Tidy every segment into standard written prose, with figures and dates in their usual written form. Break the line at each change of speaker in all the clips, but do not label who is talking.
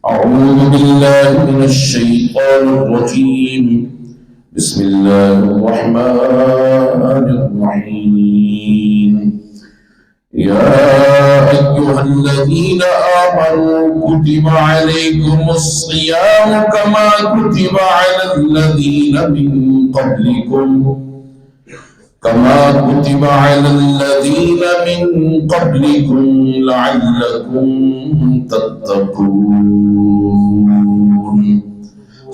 أعوذ بالله من الشيطان الرجيم. بسم الله الرحمن الرحيم. يا أيها الذين آمنوا كتب عليكم الصيام كما كتب على الذين من قبلكم لعلكم تتقون.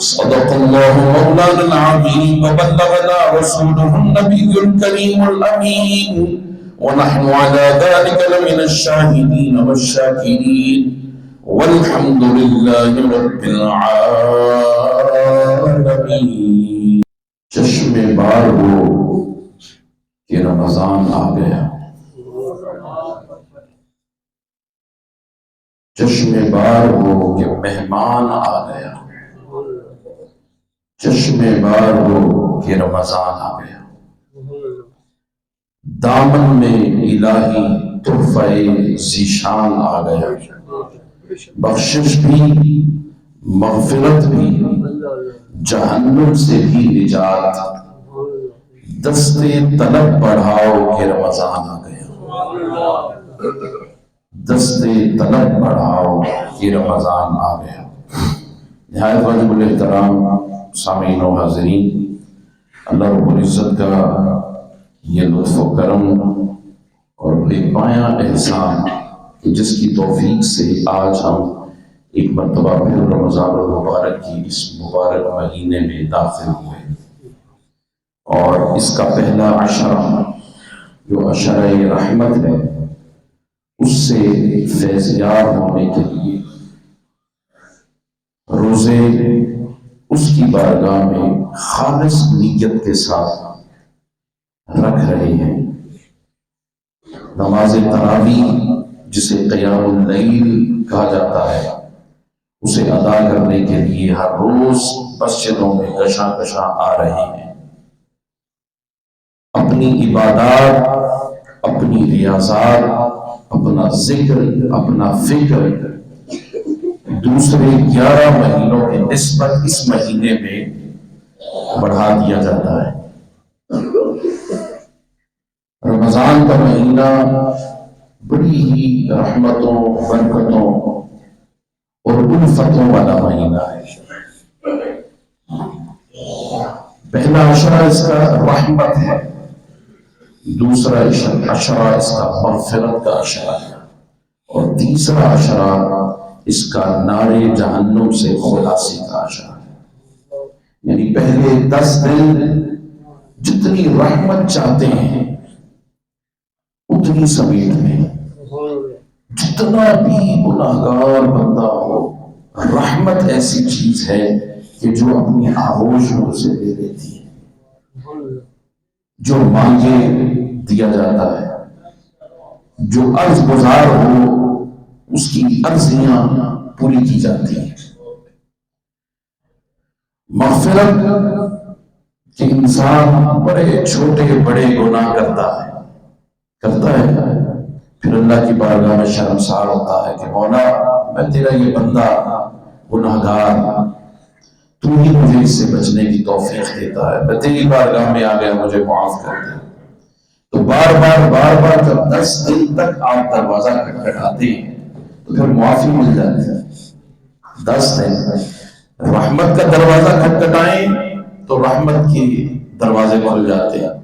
صدق الله مولانا العظيم وبلغنا رسوله النبي الكريم الأمين ونحن على ذلك لمن الشاهدين والشاكرين والحمد لله رب العالمين. چشم بار ہو کہ رمضان آ گیا، چشم بار ہو کہ مہمان آ گیا، چشم بار ہو کہ رمضان آ گیا، دامن میں الہی تحفہ ذیشان آ گیا، بخشش بھی مغفرت بھی جہنم سے بھی نجات، دستے طلب بڑھاؤ کہ رمضان آ گیا، دستے طلب بڑھاؤ کہ رمضان آ گیا۔ نہایت واجب الاحترام سامعین و حاضرین، اللہ رب العزت کا یہ لطف و کرم اور بے پایہ احسان کہ جس کی توفیق سے آج ہم ایک مرتبہ پھر رمضان المبارک کی اس مبارک مہینے میں داخل ہوئے، اور اس کا پہلا عشرہ جو عشرہ رحمت ہے اس سے فیضیاب ہونے کے لیے روزے اس کی بارگاہ میں خالص نیت کے ساتھ رکھ رہے ہیں۔ نماز تراویح جسے قیام اللیل کہا جاتا ہے، اسے ادا کرنے کے لیے ہر روز مسجدوں میں کشاں کشاں آ رہے ہیں۔ اپنی عبادات، اپنی ریاضات، اپنا ذکر، اپنا فکر دوسرے 11 مہینوں کی نسبت اس مہینے میں بڑھا دیا جاتا ہے۔ رمضان کا مہینہ بڑی ہی رحمتوں، برکتوں اور الفتوں والا مہینہ ہے۔ پہلا عشرہ اس کا رحمت ہے، دوسرا عشرہ اس کا مغفرت کا عشرہ ہے، اور تیسرا عشرہ اس کا نارے جہنم سے خلاصی کا عشرہ ہے۔ یعنی پہلے 10 دن جتنی رحمت چاہتے ہیں اتنی سمیٹ میں، جتنا بھی گناہگار بندہ ہو، رحمت ایسی چیز ہے کہ جو اپنی آغوش میں اسے دے دیتی ہے، جو مانگے دیا جاتا ہے، جو عرض گزار ہو اس کی عرضیاں پوری کی جاتی ہیں۔ مغفرت کہ انسان بڑے چھوٹے بڑے گناہ کرتا ہے، پھر اللہ کی بارگاہ میں شرمسار ہوتا ہے کہ مولا میں تیرا یہ بندہ گناہگار، تو ہی مجھے اس سے بچنے کی توفیق دیتا ہے، میں تیری بارگاہ میں آ گیا، مجھے معاف کر دے۔ تو بار بار جب 10 دن تک آپ دروازہ کھٹکھٹاتے ہیں تو پھر معافی مل جاتی ہے۔ 10 دن رحمت کا دروازہ کھٹکھٹائیں تو رحمت کے دروازے کھل جاتے ہیں،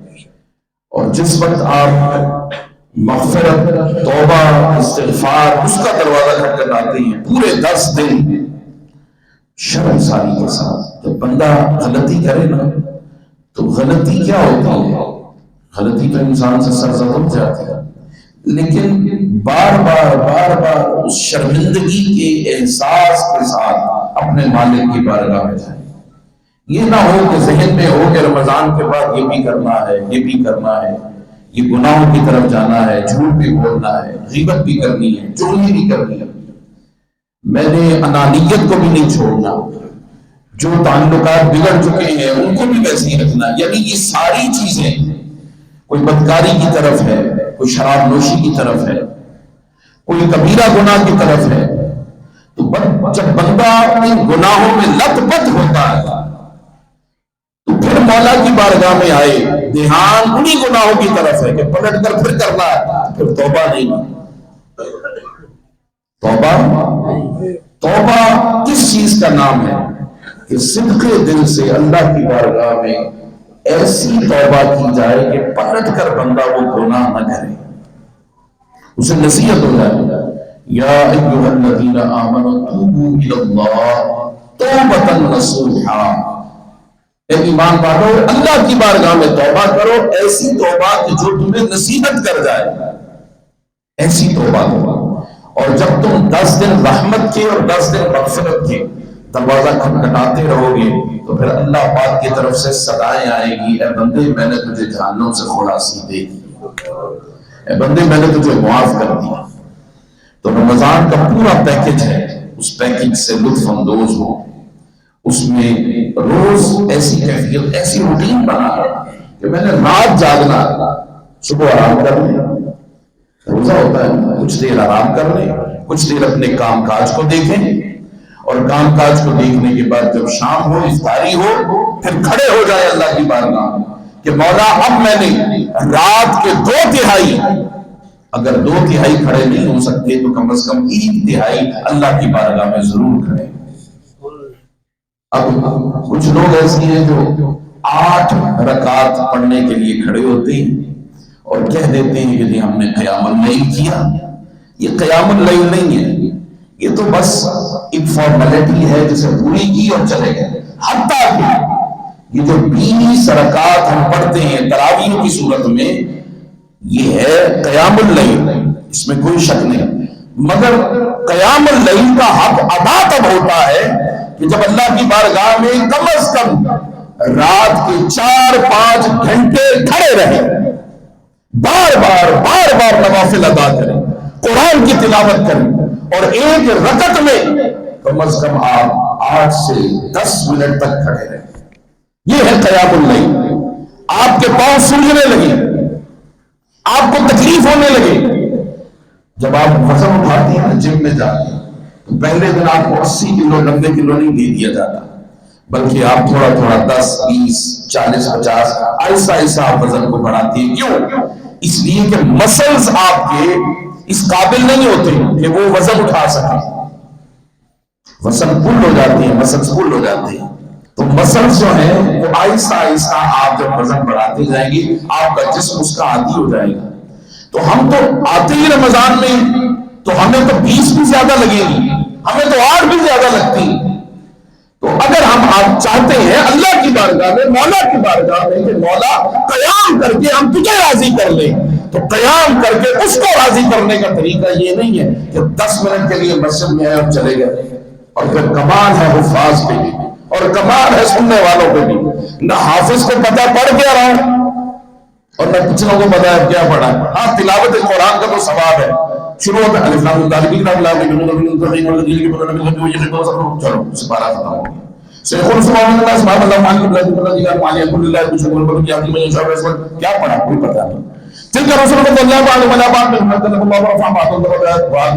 اور جس وقت آپ مغفرت، توبہ، استغفار اس کا دروازہ کھٹکھٹاتے ہیں پورے 10 دن شرمساری کے ساتھ۔ جب بندہ غلطی کرے نا تو غلطی کیا ہوتی ہے؟ غلطی تو انسان سے سرزد ہو جاتی ہے، لیکن بار بار اس شرمندگی کے احساس کے ساتھ اپنے مالک کی بارگاہ میں جائیں۔ یہ نہ ہو کہ ذہن میں ہو کہ رمضان کے بعد یہ بھی کرنا ہے، یہ بھی کرنا ہے، یہ گناہوں کی طرف جانا ہے، جھوٹ بھی بولنا ہے، غیبت بھی کرنی ہے، چغلی بھی کرنی ہے، میں نے انانیت کو بھی نہیں چھوڑنا، جو تعلقات بگڑ چکے ہیں ان کو بھی ویسے ہی رکھنا۔ یعنی یہ ساری چیزیں، کوئی بدکاری کی طرف ہے، کوئی شراب نوشی کی طرف ہے، کوئی کبیرہ گناہ کی طرف ہے، تو جب بندہ ان گناہوں میں لت پت ہوتا ہے تو پھر مولا کی بارگاہ میں آئے، دھیان انہی گناہوں کی طرف ہے کہ پلٹ کر پھر کرنا ہے، پھر توبہ نہیں۔ توبہ توبہ کس چیز کا نام ہے کہ صدق دل سے اللہ کی بارگاہ میں ایسی توبہ کی جائے کہ پلٹ کر بندہ وہ گناہ نہ کرے، اسے نصیحت ہو جائے، یا ایھا الذین آمنوا توبوا الی اللہ توبۃ نصوحا، اے ایمان والو اللہ کی بارگاہ میں توبہ کرو، ایسی توبہ کہ جو تمہیں نصیحت کر جائے، ایسی توبہ کرو۔ اور جب تم 10 دن رحمت کے اور 10 دن مغفرت کے دروازہ کھٹکھٹاتے رہو گے تو پھر اللہ پاک کی طرف سے صدائیں آئے گی، اے بندے میں نے تجھے جہنم سے خلاصی دے دی، اے بندے میں نے تجھے معاف کر دیا۔ تو رمضان کا پورا پیکج ہے، اس پیکج سے لطف اندوز ہو، اس میں روز ایسی کیفیت، ایسی روٹین بنا کہ میں نے رات جاگنا، صبح آرام کر لیں، روزہ ہوتا ہے کچھ دیر آرام کر لیں، کچھ دیر اپنے کام کاج کو دیکھیں، اور کام کاج کو دیکھنے کے بعد جب شام ہو، افطاری ہو، پھر کھڑے ہو جائے اللہ کی بارگاہ کہ مولا اب میں نے رات کے 2/3، اگر 2/3 کھڑے نہیں ہو سکتے تو کم از کم 1/3 اللہ کی بارگاہ میں ضرور کھڑے۔ اب کچھ لوگ ایسے ہیں جو 8 رکعت پڑھنے کے لیے کھڑے ہوتے ہیں اور کہہ دیتے ہیں کہ جی ہم نے قیام اللیل کیا۔ یہ قیام اللیل نہیں ہے، یہ تو بس ایک فارمیلٹی ہے جسے پوری کی اور چلے گئے۔ حتیٰ کہ یہ جو 20 رکعت ہم پڑھتے ہیں تراویح کی صورت میں، یہ ہے قیام اللیل، اس میں کوئی شک نہیں، مگر قیام اللیل کا حق ادا تب ہوتا ہے کہ جب اللہ کی بارگاہ میں کم از کم رات کے 4-5 گھنٹے کھڑے رہیں، بار بار نوافل ادا کریں، قرآن کی تلاوت کریں، اور ایک رکعت میں کم از کم آپ 8 سے 10 منٹ تک کھڑے رہیں۔ یہ ہے قیام اللیل۔ آپ کے پاؤں سوجنے لگے، آپ کو تکلیف ہونے لگے، جب آپ وزن اٹھاتے ہیں نا جم میں جاتے ہیں تو پہلے دن آپ کو 80 کلو 90 کلو نہیں دے دیا جاتا، بلکہ آپ تھوڑا 10 20 40 50 ایسا آپ وزن کو بڑھاتے ہیں۔ کیوں؟ اس لیے کہ مسلز آپ کے اس قابل نہیں ہوتے کہ وہ وزن اٹھا سکیں، وزن پل ہو جاتے ہیں، مسلز پل ہو جاتے ہیں، تو مسلز جو ہیں وہ آہستہ آپ جب وزن بڑھاتے جائیں گے آپ کا جسم اس کا عادی ہو جائے گا۔ تو ہم تو آتے ہی رمضان میں تو ہمیں تو 20 بھی زیادہ لگے گی، ہمیں تو 8 بھی زیادہ لگتی ہیں۔ تو اگر ہم آپ چاہتے ہیں اللہ کی بارگاہ میں، مولا کی بارگاہ میں کہ مولا قیام کر کے ہم تجھے راضی کر لیں، تو قیام کر کے اس کو راضی کرنے کا طریقہ یہ نہیں ہے کہ 10 منٹ کے لیے مسجد میں آئے اور چلے گئے، اور پھر کمال ہے حفاظ پہ بھی اور کمال ہے سننے والوں پہ بھی، نہ حافظ کو پتہ پڑھ کے رہا ہوں اور نہ کچھ لوگوں کو پتا ہے کیا پڑھا ہے۔ ہاں تلاوت قرآن کا تو ثواب ہے، شروع ہوتا ہے الف لام میم چلو سپارہ ختم ہو گیا۔ سیخ سبحان اللہ سبحان اللہ کیا پڑھا کوئی پتا نہیں۔ تلك الرسل فضلنا بعضهم على بعض منهم كلم الله ورفع بعضهم درجات وبعض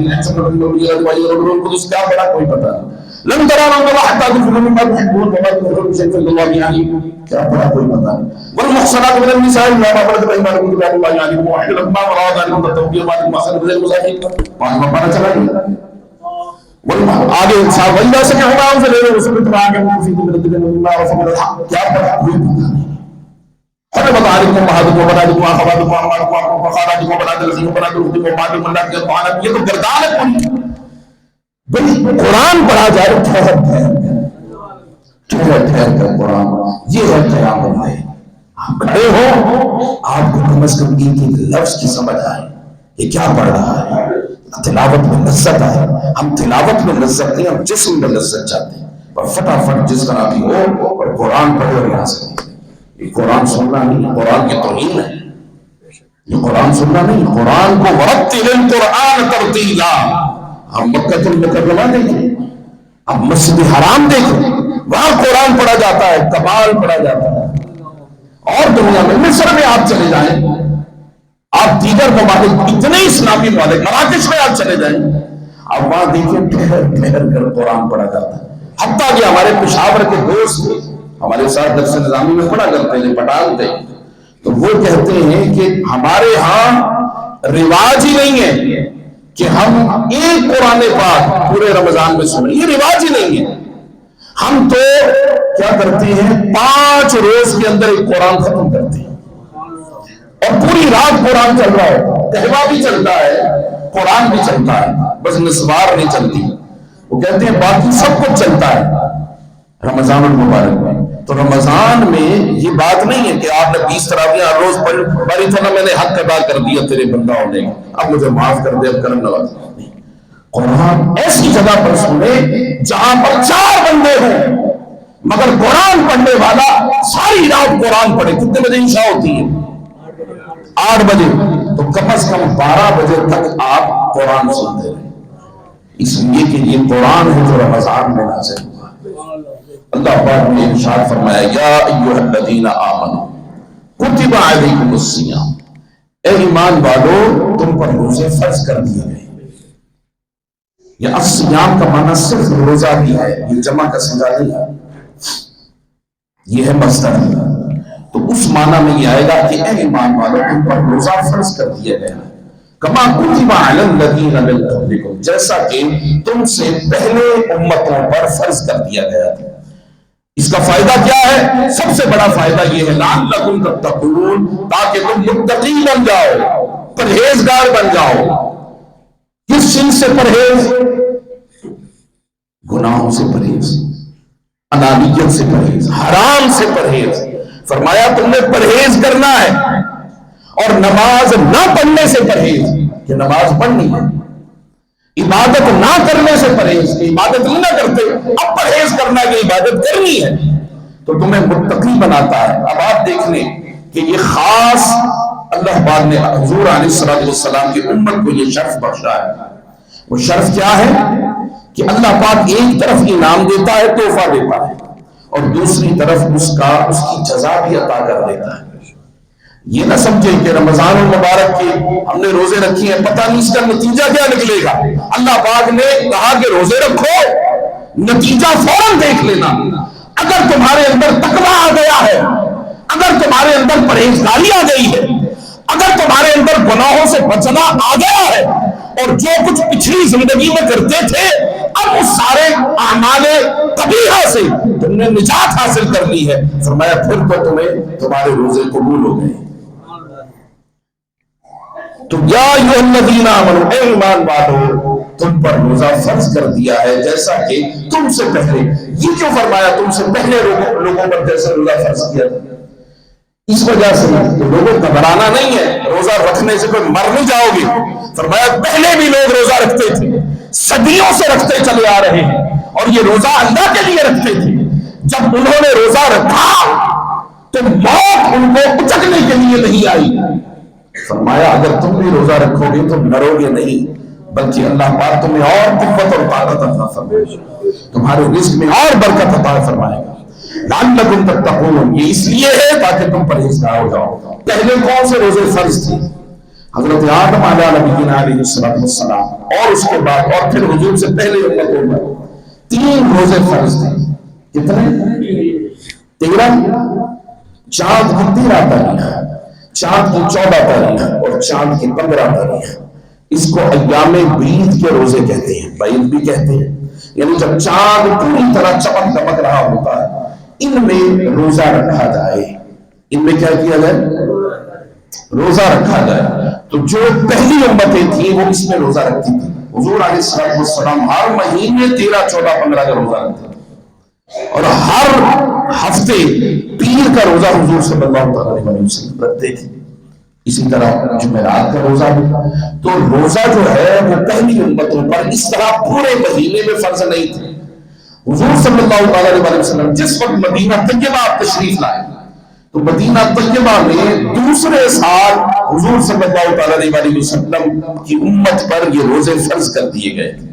کیا پڑھا کوئی پتا نہیں۔ لن تروا الله حتى تنفقوا مما تحبون وما تنفقون شيئا فإن الله عليم، کیا پڑھا کوئی پتا نہیں۔ والمحصنات من النساء إلا ما ملكت أيمانكم كتاب الله عليكم وأحل لكم ما وراء ذلكم تتقوا ما لكم أحسن غير المساكين، وأما پڑھا چلا گیا آگے انسان وَإِذَا سَمِعُوا مَا أُنزِلَ إِلَى الرَّسُولِ تَرَى أَعْيُنَهُمْ تَفِيضُ مِنَ الدَّمْعِ مِمَّا عَرَفُوا مِنَ الْحَقِّ، کیا پڑھا کوئی پتا نہیں۔ حرمت عليكم أمهاتكم وبناتكم وأخواتكم وأمهاتكم وخالاتكم وبنات الأخ وبنات الأخت وأمهاتكم اللاتي أرضعنكم، یہ تو گردان ہے بھئی قرآن پڑھا جائے ٹھہر کر قرآن، یہ ہے قیام اللیل۔ آپ کھڑے ہو، آپ کو کم از کم ایک لفظ کی سمجھ آئے یہ کیا پڑھ رہا ہے، تلاوت میں لذت آئے۔ ہم تلاوت میں لذت نہیں، ہم جسم میں لذت چاہتے ہیں، اور فٹافٹ جس طرح بھی ہو اور قرآن پڑھے اور یہاں سے یہ قرآن سننا نہیں، قرآن کی توہین ہے، یہ قرآن سننا نہیں۔ قرآن کو ورتل القرآن ترتیلا، ہم مکہ المکرمہ دیکھیں، اب مسجد حرام دیکھیں، وہاں قرآن پڑھا جاتا ہے، کمال پڑھا جاتا ہے۔ اور دنیا میں مصر میں آپ چلے جائیں، آپ دیگر ممالک اتنے اسلامی ممالک مراکش میں آپ چلے جائیں، اب وہاں دیکھیں ٹھہر ٹھہر کر قرآن پڑھا جاتا ہے، حتیٰ کہ ہمارے پشاور کے دوست ہمارے ساتھ درس نظامی میں پڑھا کرتے ہیں، پٹال تھے، تو وہ کہتے ہیں کہ ہمارے ہاں رواج ہی نہیں ہے کہ ہم ایک قرآن پاک پورے رمضان میں سنیں، یہ رواج ہی نہیں ہے۔ ہم تو کیا کرتے ہیں 5 روز کے اندر ایک قرآن ختم کرتے ہیں، اور پوری رات قرآن چل رہا ہے، قہوہ بھی چلتا ہے، قرآن بھی چلتا ہے، بس نسوار نہیں چلتی۔ وہ کہتے ہیں باقی سب کچھ چلتا ہے رمضان المبارک میں۔ تو رمضان میں یہ بات نہیں ہے کہ آپ نے 20 تراویح ہر روز پڑھی تو نہ میں نے حق ادا کر دیا تیرے بندہ ہونے کا، اب مجھے معاف کر دے، اب کرم نواز۔ قرآن ایسی جگہ پر سنے جہاں پر 4 بندے ہوں مگر قرآن پڑھنے والا ساری رات قرآن پڑھے۔ کتنے بجے عشاء ہوتی ہے؟ 8 بجے، تو کم از کم 12 بجے تک آپ قرآن سنتے رہے، اس لیے کہ یہ قرآن ہے جو رمضان میں نازل ہوا۔ اللہ پاک نے ارشاد فرمایا یا ایھا الذین آمنوا کتب علیکم الصیام، اے ایمان والو تم پر روزے فرض کر دیے گئے۔ یہ الصیام کا معنی صرف روزہ بھی ہے، یہ جمع کا صیغہ نہیں ہے، یہ ہے مصدر۔ تو اس معنی میں یہ آئے گا کہ اے ایمان والو تم پر روزہ فرض کر دیا گیا ہے، کما کتب علی الذین من قبلکم، جیسا کہ تم سے پہلے امتوں پر فرض کر دیا گیا تھا۔ اس کا فائدہ کیا ہے؟ سب سے بڑا فائدہ یہ ہے لعلکم تتقون، تاکہ تم متقی بن جاؤ، پرہیزگار بن جاؤ۔ کس چیز سے پرہیز؟ گناہوں سے پرہیز، انانیت سے پرہیز، حرام سے پرہیز۔ فرمایا تم نے پرہیز کرنا ہے، اور نماز نہ پڑھنے سے پرہیز، کہ نماز پڑھنی ہے، عبادت نہ کرنے سے پرہیز، کہ عبادت نہ کرتے، اب پرہیز کرنا کہ عبادت کرنی ہے، تو تمہیں متقی بناتا ہے۔ اب آپ دیکھ لیں کہ یہ خاص اللہ پاک نے حضور علیہ السلام کی امت کو یہ شرف بخشا ہے۔ وہ شرف کیا ہے کہ اللہ پاک ایک طرف انعام دیتا ہے، تحفہ دیتا ہے، اور دوسری طرف اس کی جزا بھی عطا کر دیتا ہے۔ یہ نہ سمجھے کہ رمضان المبارک کے ہم نے روزے رکھی ہیں، پتہ نہیں اس کا نتیجہ کیا نکلے گا۔ اللہ پاک نے کہا کہ روزے رکھو، نتیجہ فوراً دیکھ لینا۔ اگر تمہارے اندر تقویٰ آ گیا ہے، اگر تمہارے اندر پرہیزگاری آ گئی ہے، اگر تمہارے اندر گناہوں سے بچنا آ گیا ہے، اور جو کچھ پچھلی زندگی میں کرتے تھے اب اس سارے اعمال قبیحہ سے تم نے نجات حاصل کر لی ہے، فرمایا پھر تو تمہیں تمہارے روزے قبول ہو گئے۔ تو یا ایھا الذین آمنوا، اے ایمان والو تم پر روزہ فرض کر دیا ہے جیسا کہ تم سے پہلے۔ یہ کیوں فرمایا تم سے پہلے لوگوں پر جیسے روزہ فرض کیا تھا؟ اس وجہ سے کہ لوگوں کو گھبرانا نہیں ہے، روزہ رکھنے سے کوئی مر نہیں جاؤ گے۔ فرمایا پہلے بھی لوگ روزہ رکھتے تھے، صدیوں سے رکھتے چلے آ رہے ہیں، اور یہ روزہ اللہ کے لیے رکھتے تھے۔ جب انہوں نے روزہ رکھا تو موت ان کو اچکنے کے لیے نہیں آئی۔ فرمایا اگر تم بھی روزہ رکھو گے تو مرو گے نہیں، بلکہ اللہ پاک تمہیں اور قوت اور طاقت عطا فرمائے گا، تمہارے رزق میں اور برکت عطا فرمائے گا۔ لعلکم تتقون، یہ اس لیے ہے تاکہ تم پرہیزگار ہو جاؤ۔ پہلے کون سے روزے فرض تھے؟ حضرت آدم علیہ نبینا علیہ السلام، اور اس کے بعد اور پھر حضور سے پہلے امتوں میں 3 روزے فرض تھے۔ کتنے؟ 13، چاند کی 13 تاریخ، چاند کی 14 تاریخ اور چاند کی 15 تاریخ۔ اس کو ایام بیض کے روزے کہتے ہیں، بیض بھی کہتے ہیں، یعنی جب چاند پوری طرح چمک دمک رہا ہوتا ہے، ان میں روزہ رکھا جائے۔ ان میں کیا کیا جائے؟ روزہ رکھا جائے۔ تو جو پہلی امتیں تھیں وہ اس میں روزہ رکھتی تھی۔ حضور علیہ السلام ہر مہینے 13، 14، 15 کا روزہ رکھتے تھے، اور ہر ہفتے پیر کا روزہ حضور صلی اللہ علیہ وسلم رکھتے تھے۔ اسی طرح جمعرات کا روزہ بھی۔ تو روزہ جو ہے وہ پہلی امتوں پر اس طرح پورے مہینے میں فرض نہیں تھے۔ حضور صلی اللہ علیہ وسلم جس وقت مدینہ طیبہ تشریف لائے تو مدینہ طیبہ میں دوسرے سال حضور صلی اللہ علیہ وسلم کی امت پر یہ روزے فرض کر دیے گئے تھے۔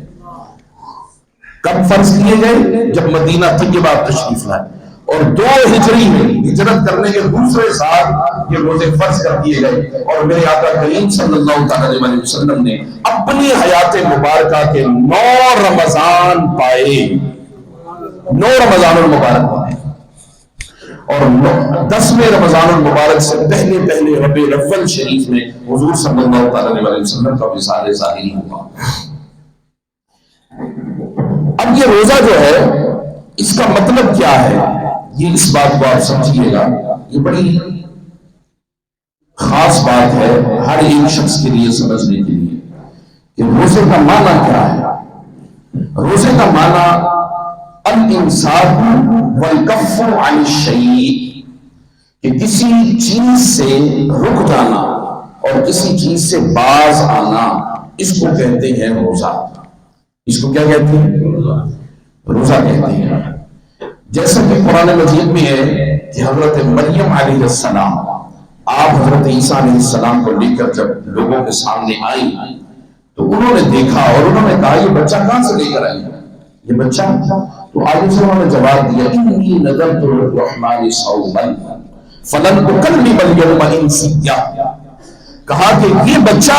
کب فرض کیے گئے؟ جب مدینہ طیبہ تشریف لائے، اور 2 ہجری میں ہجرت کرنے کے دوسرے سال یہ روزے فرض کر دیے گئے، اور میرے آقا کریم صلی اللہ تعالی علیہ وسلم نے اپنی حیات مبارکہ کے 9 رمضان پائے، 9 رمضان المبارک پائے، اور 10ویں رمضان المبارک سے پہلے ربیع الاول شریف میں حضور صلی اللہ تعالی علیہ وسلم کا وصال ظاہری ہوا۔ اب یہ روزہ جو ہے اس کا مطلب کیا ہے، یہ اس بات کو آپ سمجھیے گا، یہ بڑی خاص بات ہے ہر ایک شخص کے لیے سمجھنے کے لیے کہ روزے کا معنی کیا ہے۔ روزے کا معنی الامساک والکف عن الشیء، کہ کسی چیز سے رک جانا اور کسی چیز سے باز آنا، اس کو کہتے ہیں روزہ۔ اس کو کیا کہتے ہیں؟ روزہ کہتے ہیں۔ جیسا کہ قرآن مجید میں ہے کہ حضرت مریم علیہ السلام، آپ حضرت عیسیٰ علیہ السلام کو لے کر جب لوگوں کے سامنے آئی تو انہوں نے دیکھا اور انہوں نے کہا یہ بچہ کہاں سے لے کر آئی، یہ بچہ؟ تو آگے سے انہوں نے جواب دیا انی نذرت للرحمن صوما فلن اکلم اليوم انسیا۔ کہا کہ یہ بچہ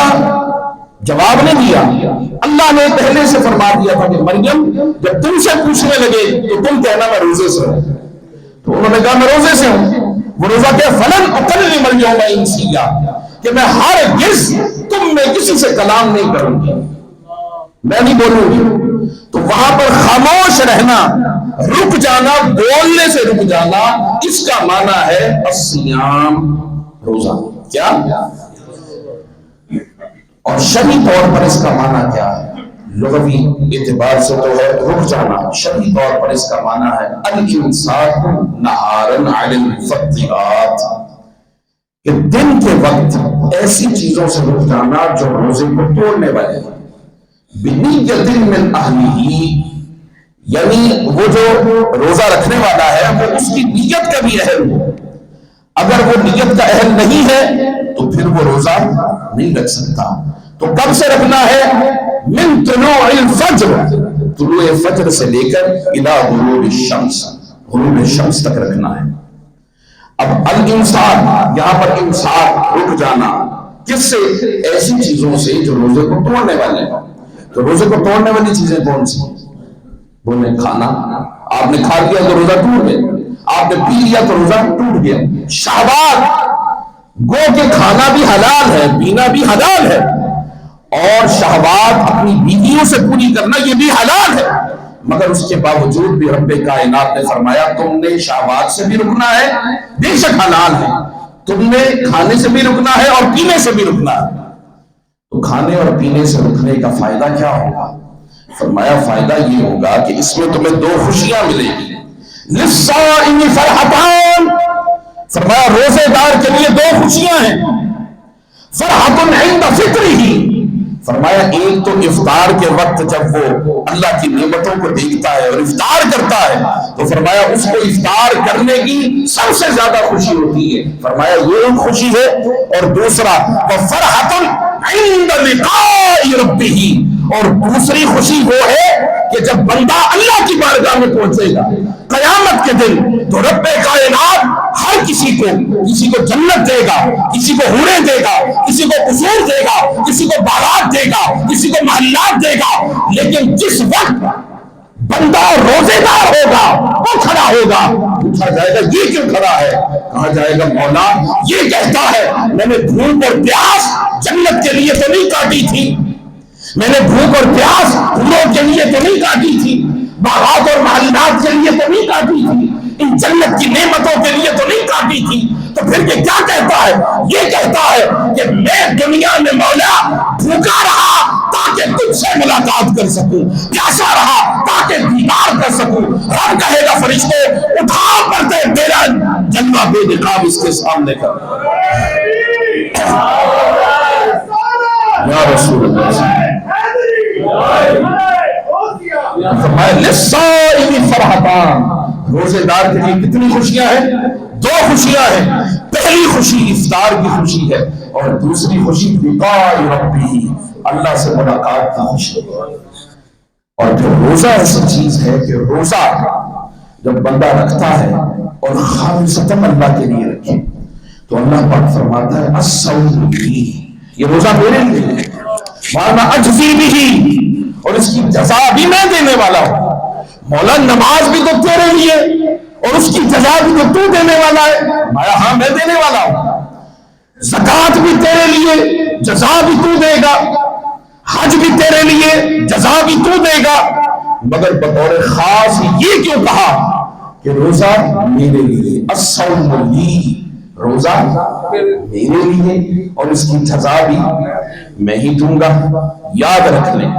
جواب نہیں دیا، اللہ نے پہلے سے فرما دیا تھا کہ مریم جب تم سے پوچھنے لگے تو تم کہنا میں روزے سے ہوں۔ تو انہوں نے کہا میں روزے سے ہوں۔ وہ روزہ کیا؟ فلن اکلم اليوم انسیا، کہ میں ہرگز تم میں کسی سے کلام نہیں کروں گی، میں نہیں بولوں گی۔ تو وہاں پر خاموش رہنا، رک جانا، بولنے سے رک جانا، اس کا معنی ہے الصیام، روزہ۔ کیا؟ اور شرعی طور پر اس کا معنی کیا ہے؟ لغوی اعتبار سے تو ہے رک جانا، شرعی طور پر اس کا معنی ہے الامساک نہارا عن المفطرات، کہ دن کے وقت ایسی چیزوں سے رک جانا جو روزے کو توڑنے والے ہیں۔ بنیت من اہلہ، یعنی وہ جو روزہ رکھنے والا ہے وہ اس کی نیت کا بھی اہل ہو، اگر وہ نیت کا اہل نہیں ہے تو پھر وہ روزہ نہیں رکھ سکتا۔ تو کب سے رکھنا ہے؟ من طلوع الفجر، طلوع فجر سے لے کر الی غروب الشمس، غروب الشمس تک رکھنا ہے۔ اب الامساک، یہاں پر امساک رک جانا، کس سے؟ ایسی چیزوں سے جو روزے کو توڑنے والے ہیں۔ تو روزے کو توڑنے والی چیزیں کون سی؟ بولیں کھانا، آپ نے کھا لیا تو روزہ ٹوٹ گیا، آپ نے پی لیا تو روزہ ٹوٹ گیا۔ شہوات، گو کہ کھانا بھی حلال ہے، پینا بھی حلال ہے، اور شہوات اپنی بیویوں سے پوری کرنا یہ بھی حلال ہے، مگر اس کے باوجود بھی رب کائنات نے فرمایا تم نے شہوات سے بھی رکنا ہے، بے شک حلال ہے، تم نے کھانے سے بھی رکنا ہے اور پینے سے بھی رکنا ہے۔ تو کھانے اور پینے سے رکنے کا فائدہ کیا ہوگا؟ فرمایا فائدہ یہ ہوگا کہ اس میں تمہیں 2 خوشیاں ملیں گی۔ للصائم فرحتان، فرمایا روزے دار کے لیے 2 خوشیاں ہیں۔ فرحت عند فطرہ، فرمایا ایک تو افطار کے وقت جب وہ اللہ کی نعمتوں کو دیکھتا ہے اور افطار کرتا ہے تو فرمایا اس کو افطار کرنے کی سب سے زیادہ خوشی ہوتی ہے، فرمایا یہ ایک خوشی ہے۔ اور دوسرا وفرحت عند لقاء ربہ، اور دوسری خوشی وہ ہے کہ جب بندہ اللہ کی بارگاہ میں پہنچے گا قیامت کے دن تو رب کائنات ہر کسی کو جنت دے گا، کسی کو حوریں دے گا، کسی کو قصور دے گا، کسی کو باغات دے گا، کسی کو محلات دے گا، لیکن جس وقت بندہ روزے دار ہوگا وہ کھڑا ہوگا، پوچھا جائے گا یہ کیوں کھڑا ہے؟ کہا جائے گا مولا یہ کہتا ہے میں نے بھوک اور پیاس جنت کے لیے تو نہیں کاٹی تھی، میں نے بھوک اور پیاس حوروں کے لیے تو نہیں کاٹی تھی، باغات اور محلات کے لیے تو نہیں کاٹی تھی، ان جنت کی نعمتوں کے لیے تو نہیں کاٹی تھی، تو پھر یہ کیا کہتا ہے؟ یہ کہتا ہے کہ میں دنیا میں مولا بھوکا رہا تاکہ تجھ سے ملاقات کر سکوں، پیاسا رہا تاکہ دیدار کر سکوں۔ رب کہے گا فرشتے اٹھا پردے، میرا جلوہ بے نقاب اس کے سامنے کر۔ یا رسول اللہ للصائم فرحتان، روزے دار کے لیے کتنی خوشیاں ہیں؟ 2 خوشیاں ہیں۔ پہلی خوشی افطار کی خوشی ہے اور دوسری خوشی لقاء ربہ، اللہ سے ملاقات کی خوشی۔ اور پھر روزہ ایسی چیز ہے کہ روزہ جب بندہ رکھتا ہے اور خالصتاً اللہ کے لیے رکھے تو اللہ پاک فرماتا ہے الصوم لی، یہ روزہ میرے لیے ہے، وانا اجزی بھی، اور اس کی جزا بھی میں دینے والا ہوں۔ مولا نماز بھی تو تیرے لیے اور اس کی جزا بھی تو دینے والا ہے، میں ہاں میں دینے والا ہوں۔ زکوٰۃ بھی تیرے لیے، جزا بھی تو دے گا، حج بھی تیرے لیے، جزا بھی تو دے گا، مگر بطور خاص یہ کیوں کہا کہ روزہ میرے لیے، الصوم لی، روزہ میرے لیے اور اس کی جزا بھی میں ہی دوں گا۔ یاد رکھ لیں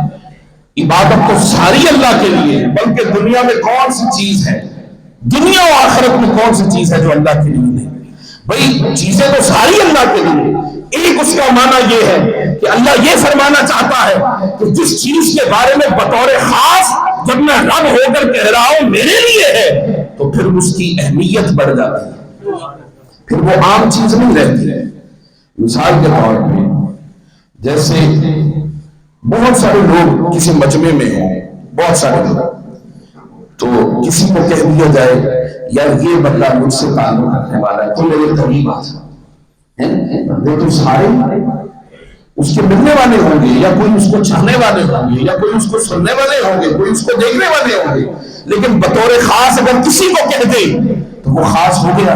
عبادت تو ساری اللہ کے لیے ہے، بلکہ دنیا میں کون سی چیز ہے، دنیا و آخرت میں کون سی چیز ہے جو اللہ کے لیے نہیں؟ بھئی چیزیں تو ساری اللہ کے لیے، ایک اس کا معنی یہ ہے کہ اللہ یہ فرمانا چاہتا ہے کہ جس چیز کے بارے میں بطور خاص جب میں رب ہو کر کہہ رہا ہوں میرے لیے ہے تو پھر اس کی اہمیت بڑھ جاتی ہے، پھر وہ عام چیز نہیں رہتی ہے۔ مثال کے طور پہ جیسے بہت سارے لوگ کسی مجمع میں ہوں، بہت سارے لوگ، تو کسی کو کہہ دیا جائے یار یہ بندہ مجھ سے تعلق رکھنے والا ہے تو میرے قریب آ جا، بندے تو سارے اس کے ملنے والے ہوں گے، یا کوئی اس کو چاہنے والے ہوں گے، یا کوئی اس کو سننے والے ہوں گے، کوئی اس کو دیکھنے والے ہوں گے، لیکن بطور خاص اگر کسی کو کہہ دے تو وہ خاص ہو گیا۔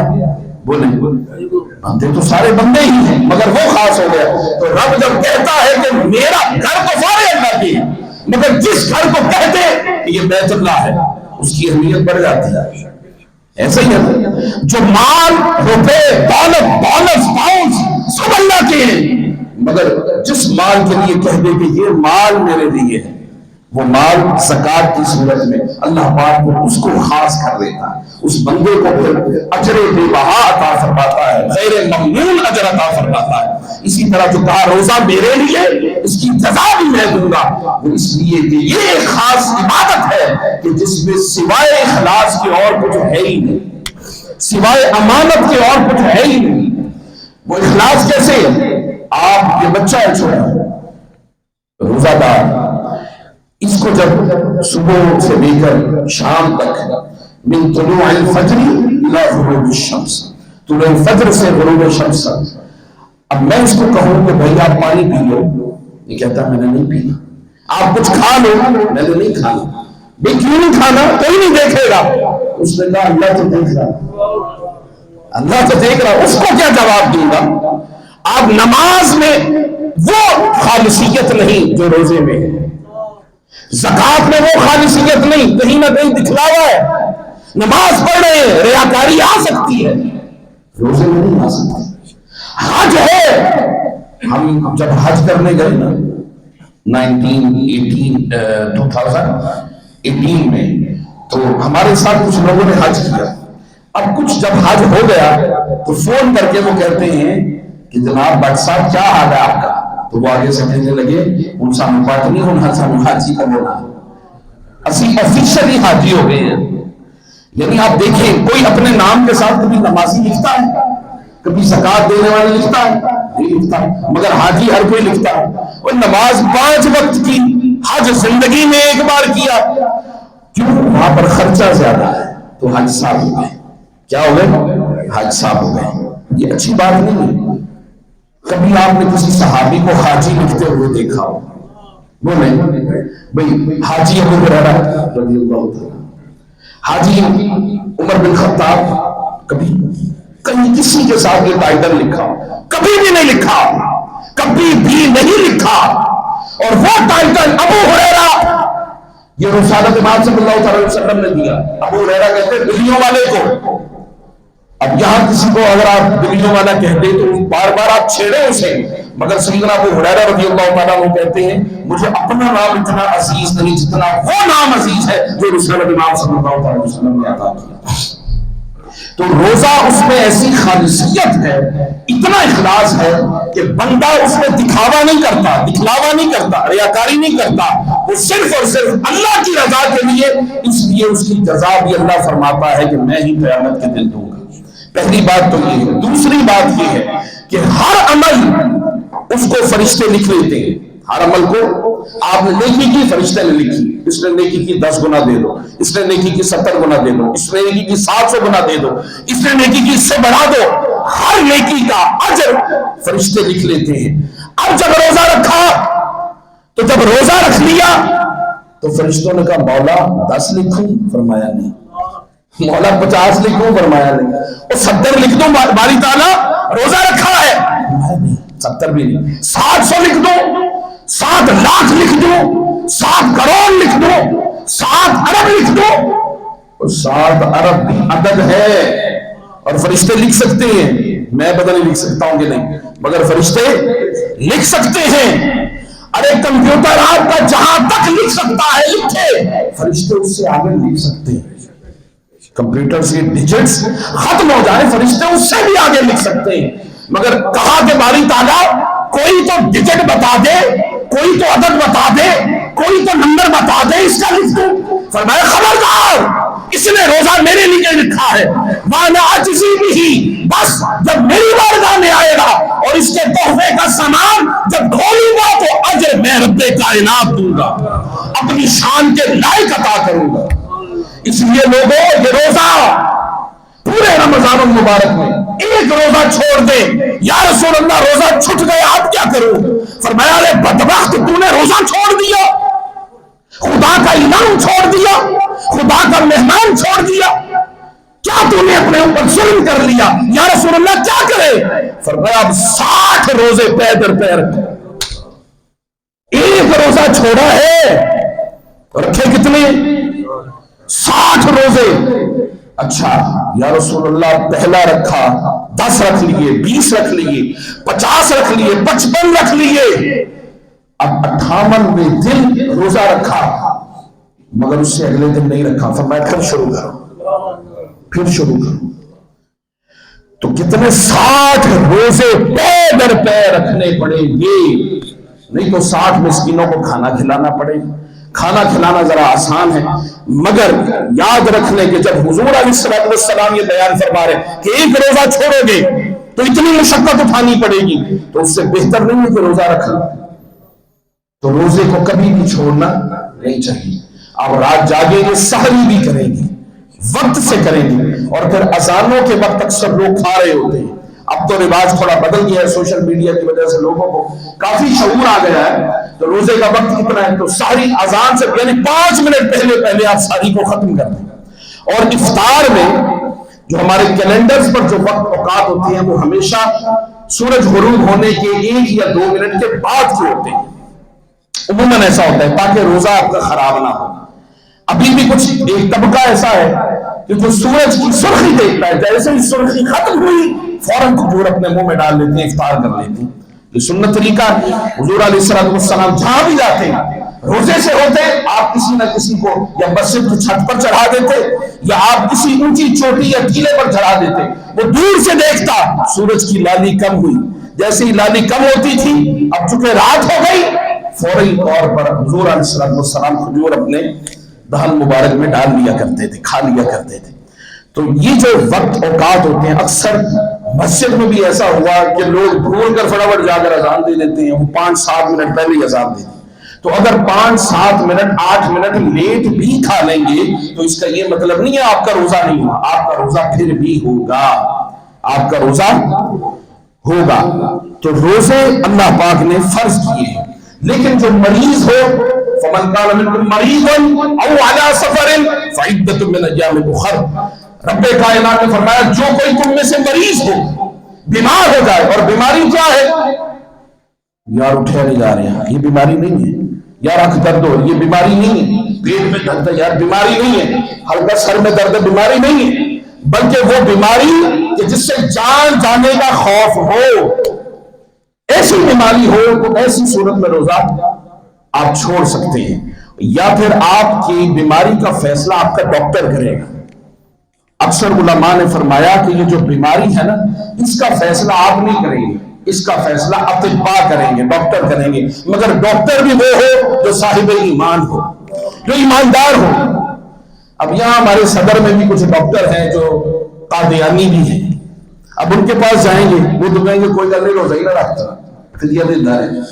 بولیں بندے تو سارے بندے ہی ہیں مگر وہ خاص ہو گیا۔ تو رب جب کہتا ہے کہ میرا گھر تو سارے اللہ کی، مگر جس گھر کو کہتے کہ یہ بیت اللہ ہے اس کی اہمیت بڑھ جاتی ہے۔ ایسا ہی ہے جو مال، روپے، دولت، بونس، پاؤنڈز سب اللہ کے ہیں، مگر جس مال کے لیے کہہ دے کہ یہ مال میرے لیے ہے، وہ مال زکوٰۃ کی صورت میں اللہ پاک کو اس کو خاص کر دیتا ہے، اس بندے کو پھر اجر بے بہا عطا فرماتا ہے، غیر ممنون اجر عطا فرماتا ہے۔ اسی طرح جو کہا روزہ میرے لیے اس کی جزا بھی میں دوں گا، وہ اس لیے کہ یہ ایک خاص عبادت ہے کہ جس میں سوائے اخلاص کے اور کچھ ہے ہی نہیں، سوائے امانت کے اور کچھ ہے ہی نہیں۔ وہ اخلاص کیسے؟ آپ یہ بچہ ہے چھوٹا روزہ دار، اس کو جب صبح سے لے کر شام تک من طلوع الفجر الى غروب الشمس، طلوع الفجر سے غروب الشمس، اب میں اس کو کہوں کہ بھائی آپ پانی پی لو، یہ کہتا میں نے نہیں پینا۔ آپ کچھ کھا لو، میں نے نہیں کھانا۔ بھائی کیوں نہیں کھانا؟ کوئی نہیں دیکھے گا۔ اس نے کہا اللہ تو دیکھ رہا، اللہ تو دیکھ رہا، اس کو کیا جواب دوں گا؟ آپ نماز میں وہ خالصیت نہیں جو روزے میں ہے، زکوٰۃ میں وہ خالصیت نہیں، کہیں نہ کہیں دکھلاوا ہے۔ نماز پڑھ رہے ہیں، ریاکاری آ سکتی ہے، روزے میں نہیں آ سکتی۔ حج ہے، ہم جب حج کرنے گئے نا 2018 میں، تو ہمارے ساتھ کچھ لوگوں نے حج کیا۔ اب کچھ جب حج ہو گیا تو فون کر کے وہ کہتے ہیں کہ جناب بٹ صاحب کیا حال ہے آپ کا؟ تو وہ آگے سے کہنے لگے ان سا مبات نہیں ہونا سا حاجی کا بولا، اسی آفیشلی حاجی ہو گئے ہیں۔ یعنی آپ دیکھیں کوئی اپنے نام کے ساتھ کبھی نمازی لکھتا ہے، کبھی زکوٰۃ دینے والے لکھتا ہے، نہیں لکھتا، مگر حاجی ہر کوئی لکھتا ہے۔ وہ نماز 5 وقت کی، حج زندگی میں ایک بار کیا، کیوں؟ وہاں پر خرچہ زیادہ ہے تو حج صاحب ہو گئے۔ کیا ہو گئے؟ حج صاحب ہو گئے۔ یہ اچھی بات نہیں ہے۔ کبھی آپ نے کسی صحابی کو حاجی لکھتے ہوئے دیکھا ہو؟ وہ نہیں بھئی حاجی ابو ہریرہ رضی اللہ تعالیٰ، حاجی عمر بن خطاب، کبھی کہیں کسی کے ساتھ یہ ٹائٹل لکھا ہو؟ کبھی بھی نہیں لکھا، کبھی بھی نہیں لکھا۔ اور وہ ٹائٹل ابو ہریرہ یہ رسالت امام صلی اللہ علیہ وسلم نے دیا۔ ابو ہریرہ کہتے ہیں بلیوں والے کو۔ اب یہاں کسی کو اگر آپ بلیوں والا کہتے تو بار بار آپ چھیڑے اسے، مگر سیدنا ابو ہریرہ رضی اللہ تعالیٰ عنہ کہتے ہیں مجھے اپنا نام اتنا عزیز نہیں جتنا وہ نام عزیز ہے جو رسالت امام صلی اللہ علیہ وسلم نے عطا کیا۔ تو روزہ اس میں ایسی خالصیت ہے، اتنا اخلاص ہے کہ بندہ اس میں دکھاوا نہیں کرتا، دکھلاوا نہیں کرتا، ریاکاری نہیں کرتا، وہ صرف اور صرف اللہ کی رضا کے لیے، اس لیے اس کی جزا بھی اللہ فرماتا ہے کہ میں ہی قیامت کے دن دوں گا۔ پہلی بات تو یہ ہے۔ دوسری بات یہ ہے کہ ہر عمل اس کو فرشتے لکھ لیتے ہیں، ہر عمل کو آپ نے نیکی کی، فرشتے نے لکھی، اس نے نیکی کی 10 گنا دے دو، اس نے نیکی کی 70 گنا دے دو، اس نے نیکی کی 700 گنا دے دو، اس نے نیکی کی اس سے بڑھا دو، ہر نیکی کا اجر فرشتے لکھ لیتے ہیں۔ اب جب روزہ رکھا تو جب روزہ رکھ لیا تو فرشتوں نے کہا مولا 10 لکھوں؟ فرمایا نہیں۔ مولا 50 لکھوں؟ فرمایا نہیں۔ اور 70 لکھ دوں باری تعالیٰ روزہ رکھا ہے؟ نہیں 70 بھی نہیں۔ 700 لکھ دوں، 7 لاکھ لکھ دوں، 7 کروڑ لکھ دوں، 7 ارب لکھ دوں؟ 7 ارب بھی عدد ہے اور فرشتے لکھ سکتے ہیں، میں پتہ نہیں لکھ سکتا ہوں کہ نہیں، مگر فرشتے لکھ سکتے ہیں۔ ارے کمپیوٹر آپ کا جہاں تک لکھ سکتا ہے لکھے، فرشتے اس سے آگے لکھ سکتے ہیں۔ کمپیوٹر سے ڈیجٹس ختم ہو جائیں، فرشتے اس سے بھی آگے لکھ سکتے ہیں، مگر کہا کہ باری تعالیٰ کوئی تو ڈیجٹ بتا دے، کوئی تو عدد بتا دے، کوئی تو نمبر بتا دے، اس کا لکھ دوں؟ فرمایا خبردار، اس نے روزہ میرے لیے لکھا ہے، وانا عجزی بھی، بس جب میری بارگاہ میں آئے گا اور اس کے تحفے کا سامان جب کھولوں گا تو اجر میں رب کائنات دوں گا، اپنی شان کے لائق عطا کروں گا۔ اس لیے لوگوں یہ روزہ پورے رمضان المبارک میں ایک روزہ چھوڑ دے، یا رسول اللہ روزہ چھٹ گیا اب کیا کروں؟ فرمایا ارے بدبخت، تو نے روزہ چھوڑ دیا، خدا کا انعام چھوڑ دیا، خدا کا مہمان چھوڑ دیا، کیا تو نے اپنے اوپر ظلم کر لیا؟ یا رسول اللہ کیا کرے؟ فرمایا اب 60 روزے پے در پے رکھو، ایک روزہ چھوڑا ہے، رکھے کتنے؟ 60 روزے۔ اچھا یا رسول اللہ پہلا رکھا 10 رکھ لیے، 20 رکھ لیے، 50 رکھ لیے، 55 رکھ لیے، اب 58ویں دن روزہ رکھا مگر اس سے اگلے دن نہیں رکھا، فرمایا پھر شروع کرو، پھر شروع کرو۔ تو کتنے 60 روزے پے در پے رکھنے پڑیں گے، نہیں تو 60 مسکینوں کو کھانا کھلانا پڑے گا۔ کھانا کھلانا ذرا آسان ہے، مگر یاد رکھنے کہ جب حضور علیہ السلام یہ بیان فرما رہے کہ ایک روزہ چھوڑو گے تو اتنی مشقت اٹھانی پڑے گی، تو اس سے بہتر نہیں ہے کہ روزہ رکھنا، تو روزے کو کبھی بھی چھوڑنا نہیں چاہیے۔ اب رات جاگیں گے، سحری بھی کریں گے، وقت سے کریں گے، اور پھر اذانوں کے وقت اکثر لوگ کھا رہے ہوتے ہیں۔ اب تو رواج تھوڑا بدل گیا ہے، سوشل میڈیا کی وجہ سے لوگوں کو کافی شعور آ گیا ہے، تو روزے کا وقت کتنا ہے تو سحری اذان سے یعنی 5 منٹ پہلے آپ سحری کو ختم کر دیں۔ اور افطار میں جو ہمارے کیلنڈرز پر جو وقت اوقات ہوتے ہیں وہ ہمیشہ سورج غروب ہونے کے 1 یا 2 منٹ کے بعد کے ہوتے ہیں، عموماً ایسا ہوتا ہے تاکہ روزہ آپ کا خراب نہ ہو۔ ابھی بھی کچھ ایک طبقہ ایسا ہے کہ جو سورج کی سرخی دیکھتا ہے، جیسے ہی سرخی ختم ہوئی فوراً کھجور اپنے منہ میں ڈال لیتے ہیں، افطار کر لیتے ہیں۔ یہ سنت طریقہ حضور علیہ السلام جہاں بھی جاتے ہیں روزے سے ہوتے، آپ کسی نہ کسی کو یا مسجد کی چھت پر چڑھا دیتے یا آپ کسی اونچی چوٹی یا ٹیلے پر چڑھا دیتے، وہ دور سے دیکھتا سورج کی لالی کم ہوئی، جیسے ہی لالی کم ہوتی تھی اب چونکہ رات ہو گئی فوری طور پر حضور علیہ السلام کھجور اپنے دہن مبارک میں ڈال لیا کرتے تھے، کھا لیا کرتے تھے۔ تو یہ جو وقت اوقات ہوتے ہیں، اکثر مسجد میں بھی ایسا ہوا کہ لوگ بھول کر فٹافٹ جا کر اذان دے دیتے ہیں، وہ 5-7 منٹ پہلے ہی اذان دیتے ہیں۔ تو اگر 5-7 منٹ 8 منٹ لیٹ بھی کھا لیں گے تو اس کا یہ مطلب نہیں ہے آپ کا روزہ نہیں ہوا، آپ کا روزہ پھر بھی ہوگا، آپ کا روزہ ہوگا۔ تو روزے اللہ پاک نے فرض کیے ہیں، لیکن جو مریض ہو فمن کان منکم مریضا او علی سفر فعدۃ من ایام اخر، رب کائنات نے فرمایا جو کوئی تم میں سے مریض ہو، بیمار ہو جائے، اور بیماری کیا ہے؟ یار اٹھے نہیں جا رہے ہیں، یہ بیماری نہیں ہے، یار آنکھ درد ہو یہ بیماری نہیں ہے، پیٹ میں درد ہے یار بیماری نہیں ہے، ہلکا سر میں درد ہے بیماری نہیں ہے، بلکہ وہ بیماری کہ جس سے جان جانے کا خوف ہو، ایسی بیماری ہو تو ایسی صورت میں روزہ آپ چھوڑ سکتے ہیں، یا پھر آپ کی بیماری کا فیصلہ آپ کا ڈاکٹر کرے گا۔ اکثر علماء نے فرمایا کہ یہ جو بیماری ہے نا اس کا فیصلہ آپ نہیں کریں گے، اس کا فیصلہ اطباء کریں گے، ڈاکٹر کریں گے، مگر ڈاکٹر بھی وہ ہو جو صاحب ایمان ہو، جو ایماندار ہو۔ اب یہاں ہمارے صدر میں بھی کچھ ڈاکٹر ہیں جو قادیانی بھی ہیں، اب ان کے پاس جائیں گے وہ تو کہیں گے کوئی گل نہیں، روزہ ہی نہ رکھتا، فدیہ دیتا ہے،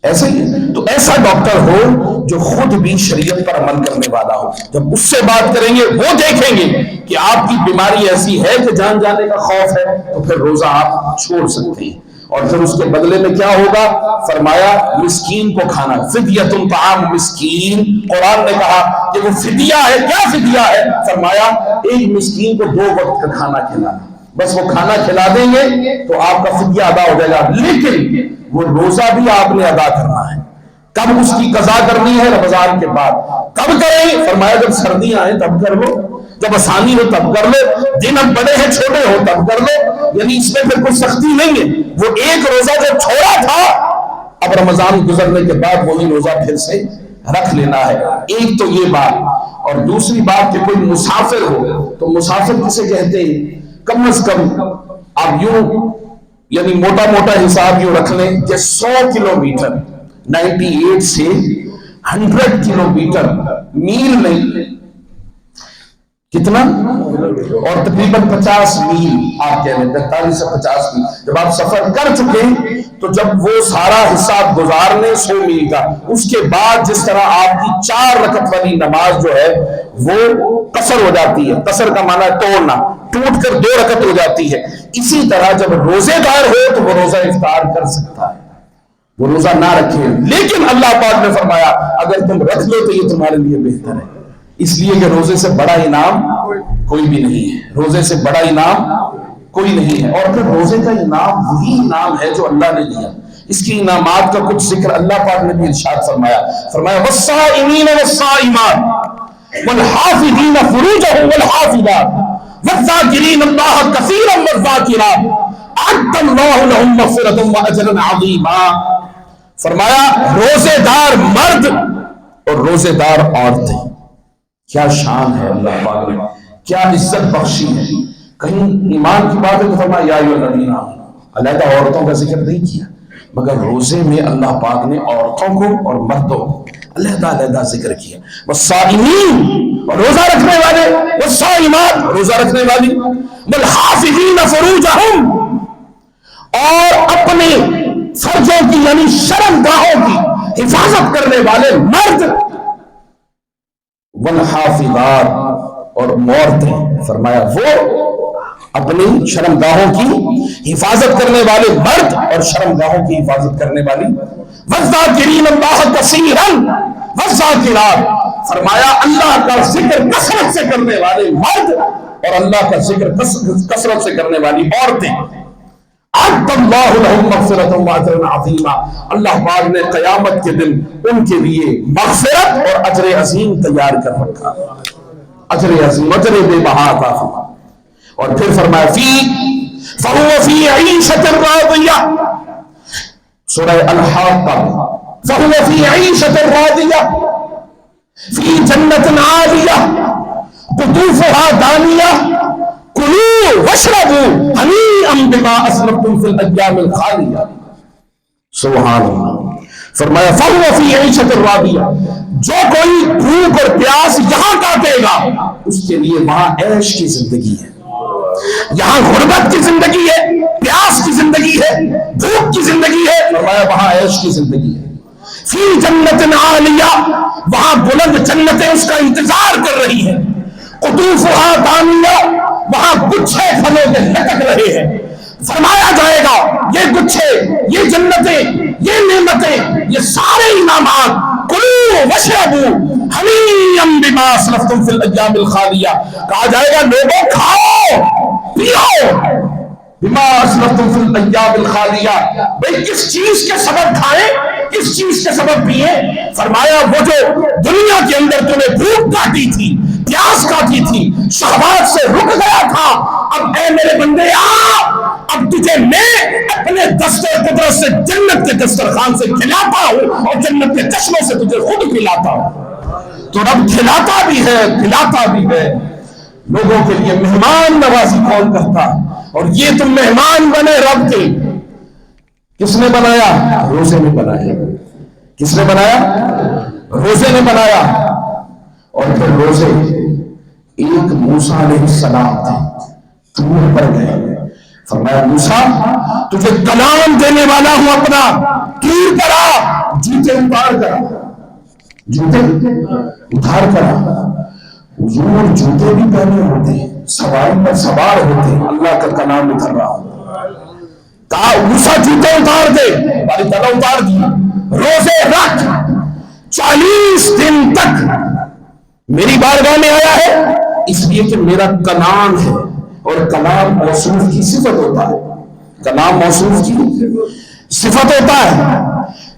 ایسے ہی تو ایسا ڈاکٹر ہو جو خود بھی شریعت پر عمل کرنے والا ہو. جب اس سے بات کریں گے وہ دیکھیں گے کہ آپ کی بیماری ایسی ہے کہ جان جانے کا خوف ہے, تو پھر روزہ آپ چھوڑ سکتے ہیں. اور پھر اس کے بدلے میں کیا ہوگا؟ فرمایا مسکین کو کھانا, فدیۃ طعام مسکین. قرآن نے کہا کہ وہ فدیہ ہے. کیا فدیہ ہے؟ فرمایا ایک مسکین کو 2 وقت کا کھانا کھلانا. بس وہ کھانا کھلا دیں گے تو آپ کا فدیہ ادا ہو جائے گا. لیکن وہ روزہ بھی آپ نے ادا کرنا ہے. کب اس کی قضا کرنی ہے؟ رمضان کے بعد. کب کریں؟ فرمایا جب سردیاں آئیں تب کر لو, جب آسانی ہو تب کر لو, دن اب بڑے ہیں چھوٹے ہو تب کر لو. یعنی اس میں پھر کوئی سختی نہیں ہے. وہ ایک روزہ جب چھوڑا تھا, اب رمضان گزرنے کے بعد وہی روزہ پھر سے رکھ لینا ہے. ایک تو یہ بات. اور دوسری بات کہ کوئی مسافر ہو, تو مسافر کسے کہتے ہیں؟ کم از کم آپ یوں یعنی موٹا موٹا حساب یوں رکھ لیں کہ 100 کلومیٹر 98 سے 100 کلومیٹر, میل نہیں کتنا, اور تقریباً 50 میل آپ کہہ لیں, 45 سے 50 میل جب آپ سفر کر چکے تو جب وہ سارا حساب گزارنے 100 میل کا, اس کے بعد جس طرح آپ کی 4 رکعت والی نماز جو ہے وہ قصر ہو جاتی ہے. قصر کا معنی ہے توڑنا, ٹوٹ کر 2 رکعت ہو جاتی ہے. اسی طرح جب روزے دار ہو تو وہ روزہ افطار کر سکتا ہے, وہ روزہ نہ رکھے. لیکن اللہ پاک نے فرمایا اگر تم رکھ لو تو یہ تمہارے لیے بہتر ہے, اس لیے کہ روزے سے بڑا انعام کوئی بھی نہیں ہے. روزے سے بڑا انعام کوئی نہیں ہے. اور پھر روزے کا انعام وہی انعام ہے جو اللہ نے دیا. اس کی انعامات کا کچھ ذکر اللہ پاک نے بھی ارشاد فرمایا. والصائمین والصائمات والحافظین فروجهم والحافظات والذاکرین اللہ کثیرا والذاکرات اعد اللہ لهم مغفرۃ واجرا عظیما. فرمایا روزے دار مرد اور روزے دار عورتیں, کیا شان ہے اللہ پاک نے, کیا عزت بخشی ہے. کہیں ایمان کی بات ہے تو فرمایا یا ایھا الذین آمنوا, علیحدہ عورتوں کا ذکر نہیں کیا, مگر روزے میں اللہ پاک نے عورتوں کو اور مردوں کو علیحدہ علیحدہ ذکر کیا. والصائمین, اور روزہ رکھنے والے, والصائمات, روزہ رکھنے والی, والحافظین فروجہم, اور اپنے فرجوں کی یعنی شرمگاہوں کی حفاظت کرنے والے مرد, والحافظات, اور عورتیں. فرمایا وہ اپنی شرمگاہوں کی حفاظت کرنے والے مرد اور شرمگاہوں کی حفاظت کرنے والی. والذاکرین اللہ کثیرا والذاکرات, فرمایا اللہ کا ذکر کثرت سے کرنے والے مرد اور اللہ کا ذکر کثرت سے کرنے والی عورتیں. اعد اللہ لهم مغفرۃ واجرا عظیما, اللہ پاک نے قیامت کے دن ان کے لیے مغفرت اور اجر عظیم تیار کر رکھا. اجر عظیم, اجر بے بہا عطا فرما. اور پھر فرمایا فَهُوَ فِي عِيشَةٍ رَاضِيَةٍ, سورہ الحاقہ, فَهُوَ فِي عِيشَةٍ رَاضِيَةٍ فِي جَنَّةٍ عَالِيَةٍ قُطُوفُهَا دَانِيَةٌ کلوا واشربوا ہنیئا بما اسلفتم فی الایام الخالیہ. سبحان اللہ. فرمایا فَهُوَ فِي عِيشَةٍ رَاضِيَةٍ, جو کوئی بھوک اور پیاس یہاں کاٹے گا اس کے لیے وہاں عیش کی زندگی ہے. یہاں غربت کی زندگی ہے, پیاس کی زندگی ہے, بھوک کی زندگی ہے. فرمایا وہاں عیش کی زندگی ہے. فی جنت عالیہ, وہاں بلند جنتیں اس کا انتظار کر رہی ہیں. قطوفها دانیہ, وہاں گچھے پھلوں کے لٹک رہے ہیں. فرمایا جائے گا یہ گچھے, یہ جنتیں, یہ نعمتیں, یہ سارے انعامات, کلوا واشربوا ہنیئا بما اسلفتم فی الایام الخالیہ, کہا جائے گا لوگوں کھاؤ پیو بما اسلفتم فی الایام الخالیہ. بھئی کس چیز کے سبب کھائیں, کس چیز کے سبب پیئیں؟ فرمایا وہ جو دنیا کے اندر تمہیں بھوک کاٹی تھی, پیاس کاٹی تھی, شہوات سے رک گیا تھا, اب اے میرے بندے اب تجھے میں اپنے دستر قدرت سے جنت کے دسترخوان سے کھلاتا ہوں اور جنت کے چشموں سے تجھے خود پلاتا ہوں. تو رب کھلاتا بھی ہے پلاتا بھی ہے. لوگوں کے لیے مہمان نوازی کون کرتا, اور یہ تم مہمان بنے رب کے. کس نے بنایا؟ روزے نے بنایا. کس نے بنایا؟ روزے نے بنایا. اور پھر روزے ایک موسیٰ علیہ السلام تھے, طور پر گئے. فرمایا موسیٰ تجھے کلام دینے والا ہوں اپنا، تیر کرا، جوتے اتار کرا، جوتے اتار کرا۔ حضور جوتے بھی پہنے ہوتے، سواری پر سوار ہوتے، اللہ کا کلام اتر رہا ہوتا۔ کہا موسیٰ جوتے اتار دے، باری تعالیٰ اتار دیا۔ روزے رکھ، 40 دن تک میری بارگاہ میں آیا ہے اس لیے کہ میرا کلام ہے، اور کلام موصوف کی صفت ہوتا ہے، کلام موصوف کی صفت ہوتا ہے،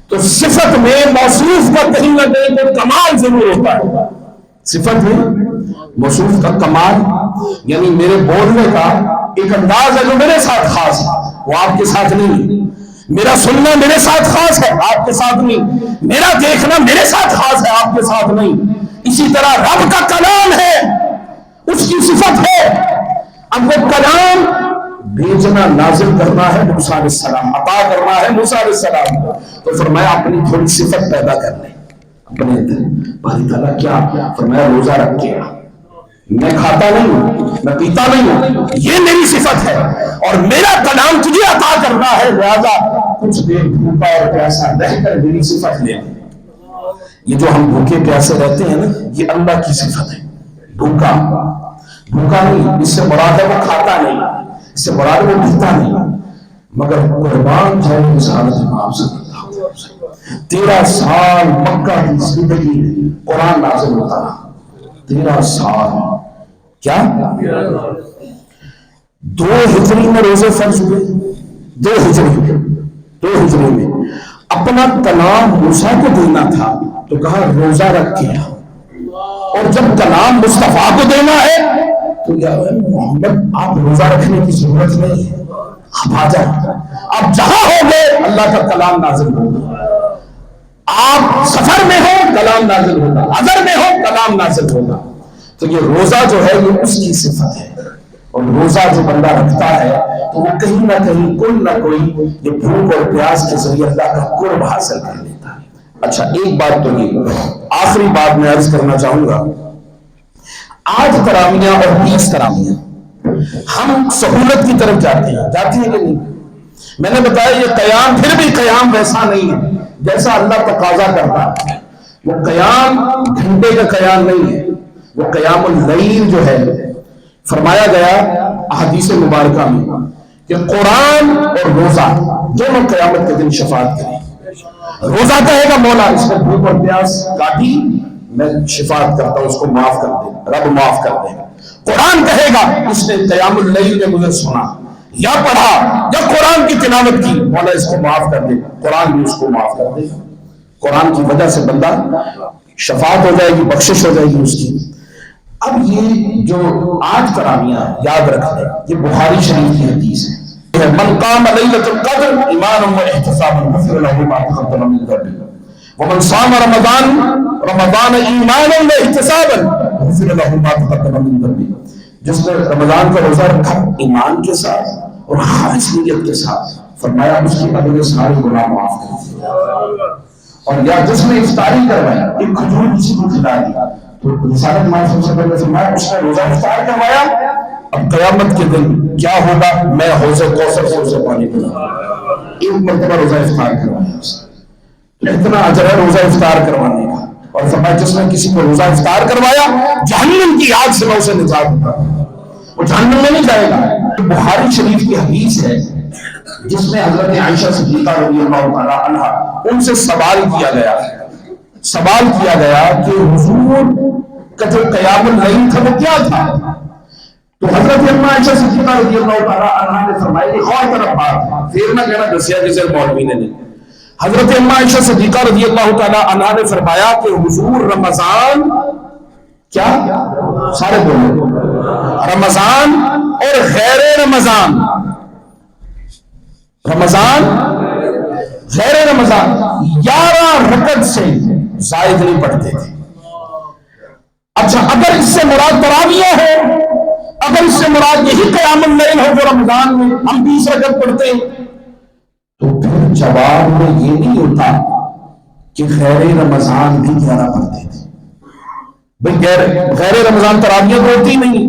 تو صفت میں موصوف کا کہیں نہ کہیں کوئی کمال ضرور ہوتا ہے۔ صفت میں موصوف کا کمال یعنی میرے بولنے کا ایک انداز ہے جو میرے ساتھ خاص ہے، وہ آپ کے ساتھ نہیں۔ میرا سننا میرے ساتھ خاص ہے، آپ کے ساتھ نہیں۔ میرا دیکھنا میرے ساتھ خاص ہے، آپ کے ساتھ نہیں۔ اسی طرح رب کا کلام ہے، اس کی صفت ہے۔ اب وہ کلام بھیجنا، نازل کرنا ہے موسیٰ علیہ السلام، عطا کرنا ہے موسیٰ علیہ السلام کو، تو فرمایا اپنی تھوڑی صفت پیدا کر لیں اپنے اندر۔ باری تعالیٰ کیا فرمایا؟ روزہ رکھ کے میں کھاتا نہیں ہوں، میں پیتا نہیں ہوں، یہ میری صفت ہے، اور میرا کلام تجھے عطا کرنا ہے، لہذا کچھ دیر بھوکا اور پیاسا رہ کر میری صفت لے لیں۔ یہ جو ہم بھوکے پیاسے رہتے ہیں نا، یہ اللہ کی صفت ہے۔ بھوکا نہیں، اس سے مراد ہے وہ کھاتا نہیں، اس سے مراد وہ پیتا نہیں، مگر قربان جائے رسالت امام صلی اللہ علیہ وسلم 13 سال مکہ کی زندگی میں قرآن نازل ہوتا رہا۔ 13 سال کیا 2 ہجری میں روزے فرض ہوئے، 2 ہجری میں اپنا کلام موسیٰ کو دینا تھا تو کہا روزہ رکھ کے، اور جب کلام مصطفیٰ کو دینا ہے تو یا محمد آپ روزہ رکھنے کی ضرورت نہیں ہے، آپ آ جائیں، آپ جہاں ہوگے اللہ کا کلام نازل ہوگا، آپ سفر میں ہو کلام نازل ہوگا، حضر میں ہو کلام نازل ہوگا۔ تو یہ روزہ جو ہے یہ اس کی صفت ہے، اور روزہ جو بندہ رکھتا ہے تو وہ کہیں نہ کہیں کوئی نہ کوئی یہ بھوک اور پیاس کے ذریعے اللہ کا قرب حاصل کر لیتا ہے۔ اچھا ایک بات تو یہ آخری بات میں عرض کرنا چاہوں گا، آج تراویح اور 20 تراویح ہم سہولت کی طرف جاتے ہیں کہ نہیں؟ میں نے بتایا یہ قیام پھر بھی قیام ویسا نہیں ہے جیسا اللہ تقاضا کرتا ہے، وہ قیام گھنٹے کا قیام نہیں ہے، وہ قیام اللیل جو ہے، فرمایا گیا احادیث مبارکہ میں کہ قرآن اور روزہ دونوں قیامت کے دن شفاعت کریں۔ روزہ کہے گا مولا اس نے بھوک اور پیاس کاٹی، میں شفاعت کرتا ہوں، اس کو معاف کر دے، رب معاف کر دے۔ قرآن کہے گا اس نے قیام اللیل میں مجھے سنا یا پڑھا یا قرآن کی تلاوت کی، مولا اس کو معاف کر دے، قرآن بھی اس کو معاف کر دے۔ قرآن کی وجہ سے بندہ شفاعت ہو جائے گی، بخشش ہو جائے گی اس کی۔ اب یہ جو 8 تراویح یاد رکھ لیں، یہ بخاری شریف کی حدیث ہے، من قام لیلۃ القدر ایمانا واحتسابا غفر له ما تقدم من ذنبه ومن صام رمضان ایمانا واحتسابا غفر له ما تقدم من ذنبه۔ جس نے رمضان کا روزہ رکھا ایمان کے ساتھ اور خالص نیت کے ساتھ، فرمایا اس کی اگلے سارے گناہ معاف کر دیے۔ اور یا جس نے افطاری کروائی، ایک کھجور کسی کو کھلا دیا، تو رسالت امام سب سے پہلے فرمایا اس نے روزہ افطار کروایا، اب قیامت کے دن کیا ہوگا؟ میں حوض کوثر سے اسے پانی پلاؤں۔ ایک مرتبہ روزہ افطار کروایا اس نے، اتنا اجر ہے روزہ افطار کروانے کا۔ اور فرمایا جس نے کسی کو روزہ افطار کروایا جہنم کی آگ سے میں اسے نجات دوں گا، وہ جہنم میں نہیں جائے گا۔ بخاری شریف کی حدیث ہے جس میں حضرت عائشہ صدیقہ رضی اللہ تعالی عنہا ان سے سوال کیا گیا کہ حضور کا جو قیام اللیل تھا وہ کیا تھا؟ تو حضرت عائشہ صدیقہ رضی اللہ تعالی عنہا نے فرمایا کہ اور طرف بات پھر نہ کہنا دسیا کسی مولوی نے نہیں۔ حضرت عائشہ صدیقہ رضی اللہ تعالی عنہا نے فرمایا کہ حضور رمضان کیا سارے بولے رمضان اور غیر رمضان، غیر رمضان 11 رکعت سے زائد نہیں پڑھتے تھے۔ اچھا اگر اس سے مراد تراویح ہو، اگر اس سے مراد یہی قیام اللیل ہو جو رمضان میں ہم 20 رکعت پڑھتے ہیں، تو پھر جواب میں یہ نہیں ہوتا کہ غیر رمضان بھی 11 پڑھتے تھے۔ بھئی غیر رمضان تراویح تو ہوتی نہیں،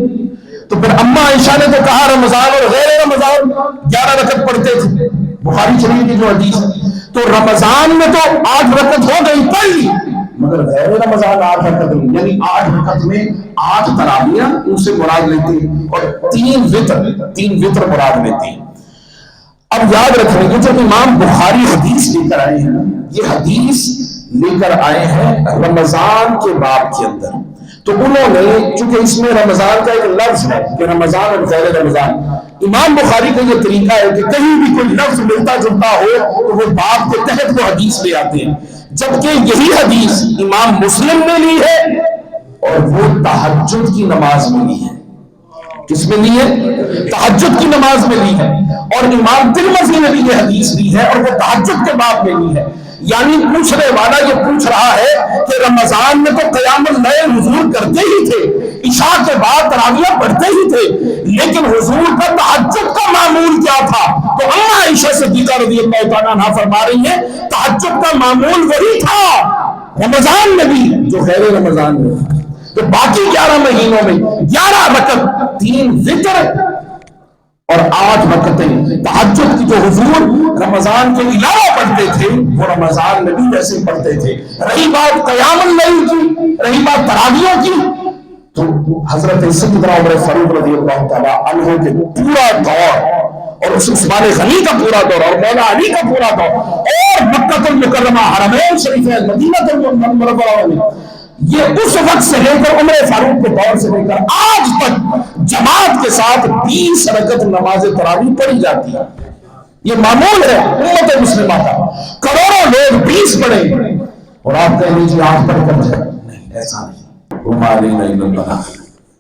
تو پھر اما عائشہ نے تو کہا رمضان اور غیر رمضان 11 رکعت پڑھتے تھے، بخاری شریف کی جو حدیث ہے، تو رمضان میں تو 8 رکعت ہو گئی پڑھی، مگر غیر رمضان 8 رکعت میں، یعنی 8 رکعت میں 8 تراویح ان سے مراد لیتے ہیں اور 3 وتر مراد لیتے ہیں۔ اب یاد رکھیں گے جب امام بخاری حدیث لے کر آئے ہیں، یہ حدیث لے کر آئے ہیں رمضان کے باب کے اندر، تو انہوں نے چونکہ اس میں رمضان کا ایک لفظ ہے کہ رمضان اور غیر رمضان، امام بخاری کا یہ طریقہ ہے کہ کہیں بھی کوئی لفظ ملتا جلتا ہو تو وہ باب کے تحت وہ حدیث لے آتے ہیں، جبکہ یہی حدیث امام مسلم نے لی ہے اور وہ تہجد کی نماز میں لی ہے۔ کس میں لی ہے؟ تہجد کی نماز میں لی ہے، اور امام ترمذی نے بھی یہ حدیث لی ہے اور وہ تہجد کے باب میں لی ہے۔ یعنی پوچھنے والا یہ پوچھ رہا ہے کہ رمضان میں تو قیام اللیل حضور کرتے ہی تھے، عشاء کے بعد تراویح پڑھتے ہی تھے، لیکن حضور کا تہجد کا معمول کیا تھا؟ تو اما عائشہ صدیقہ رضی اللہ تعالیٰ عنہا فرما رہی ہیں تہجد کا معمول وہی تھا رمضان میں بھی جو غیر رمضان میں تھا۔ تو باقی 11 مہینوں میں 11 رکعت 3 وتر اور 8 رکعتیں تہجد کی جو حضور رمضان کے علاوہ پڑھتے تھے وہ رمضان میں بھی ویسے پڑھتے تھے۔ رہی بات قیام اللیل کی، رہی بات تراویحوں کی، تو حضرت سیدنا عمر فاروق رضی اللہ تعالیٰ عنہ کے پورا دور اور عثمان غنی کا پورا دور اور مولا علی کا پورا دور اور مکہ المکرمہ حرمین شریفین مدینہ المنورہ میں، یہ اس وقت سے لے کر عمر فاروق کے دور سے لے کر آج تک جماعت کے ساتھ 20 رکعت نماز تراویح پڑھی جاتی ہے۔ یہ معمول ہے امت مسلمہ کا، کروڑوں لوگ 20 پڑھیں اور آپ کہہ لیجیے 8 پڑھ کر جائیں، نہیں ایسا نہیں۔